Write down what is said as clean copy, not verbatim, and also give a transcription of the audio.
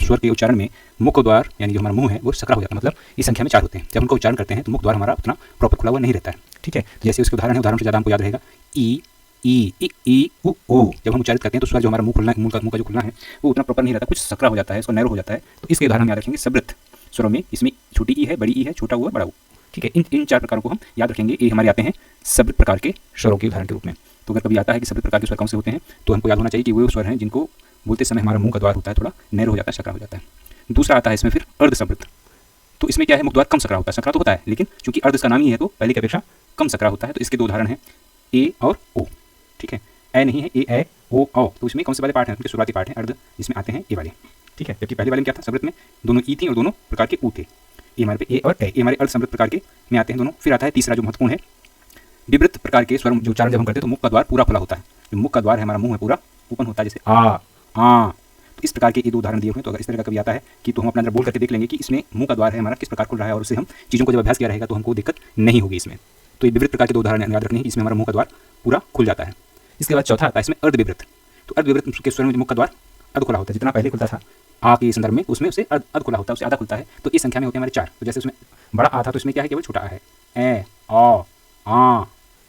स्वर के उच्चारण में मुख द्वार यानी जो हमारा मुंह है वो सकरा हो जाता है, मतलब इस संख्या में 4 होते हैं। जब उनको उच्चारण करते हैं तो मुख द्वार हमारा उतना प्रॉपर खुला हुआ नहीं रहता है। ठीक है, जैसे उसके उदाहरण है, उदाहरण से ज़्यादा हमको याद रहेगा ई ई उ ऊ। जब हम उच्चारित करते हैं तो स्वर जो हमारा मुंह खुलना है, मुंह का जो खुलना है वो उतना प्रॉपर नहीं रहता, कुछ सकरा हो जाता है, इसको नैरो हो जाता है। तो इसके उदाहरण हम याद रखेंगे सवृत स्वरों में, इसमें छोटी ई है, बड़ी ई है, छोटा ऊ है, बड़ा ऊ। ठीक है, इन 4 प्रकारों को हम याद रखेंगे। ये हमारे आते हैं सवृत प्रकार के स्वरों के उदाहरण के रूप में। तो अगर कभी आता है कि सवृत प्रकार के स्वर कौन से होते हैं तो हमको याद होना चाहिए कि वो स्वर हैं जिनको बोलते समय हमारा मुंह का द्वार होता है थोड़ा नैरो हो जाता है, सकरा हो जाता है। दूसरा आता है इसमें फिर अर्ध सवृत। तो इसमें क्या है, मुख द्वार कम सकरा होता है, सकरा तो होता है लेकिन चूंकि अर्ध इसका नाम ही है तो पहले की अपेक्षा कम सकरा होता है। तो इसके 2 उदाहरण हैं ए और ओ। ठीक है, ए नहीं है, ए ओ औ। तो इसमें कौन से वाले पार्ट हैं, उनके शुरुआती पार्ट हैं अर्ध, जिसमें आते हैं ए वाले। ठीक है, जबकि पहले वाले में क्या था, सवृत में दोनों ई थी और दोनों प्रकार के ऊ थे। ये हमारे पे ए और ए हमारे अर्ध सवृत प्रकार के में आते हैं दोनों। फिर आता है तीसरा जो महत्वपूर्ण है, विवृत प्रकार के स्वर जो उच्चारण जब हम करते हैं तो मुख का द्वार पूरा खुला होता है। जो मुख का द्वार है हमारा मुंह है पूरा ओपन होता है, जैसे आ। तो इस प्रकार के ये 2 उदाहरण दिए हुए हैं। तो अगर इस तरह का कभी आता है कि तो हम अपना अंदर बोल करके देख लेंगे कि इसमें मुंह का द्वार है हमारा किस प्रकार खुल रहा है, और उससे हम चीज़ों को जब अभ्यास किया रहेगा तो हमको दिक्कत नहीं होगी इसमें। तो ये विवृत प्रकार के 2 उदाहरण याद रखने हैं कि इसमें हमारा मुंह का द्वार पूरा खुल जाता है। इसके बाद चौथा आता है इसमें अर्धविवृत। तो अर्धविवृत के स्वर में मुख का द्वार अर्ध खुला होता है, जितना पहले खुलता था आ के संदर्भ में उसमें उसे अर्ध खुला होता है, उससे आधा खुलता है। तो इस संख्या में होते हैं हमारे 4। तो जैसे उसमें बड़ा आ था तो इसमें क्या है, केवल छोटा आ है, ए, औ, आ,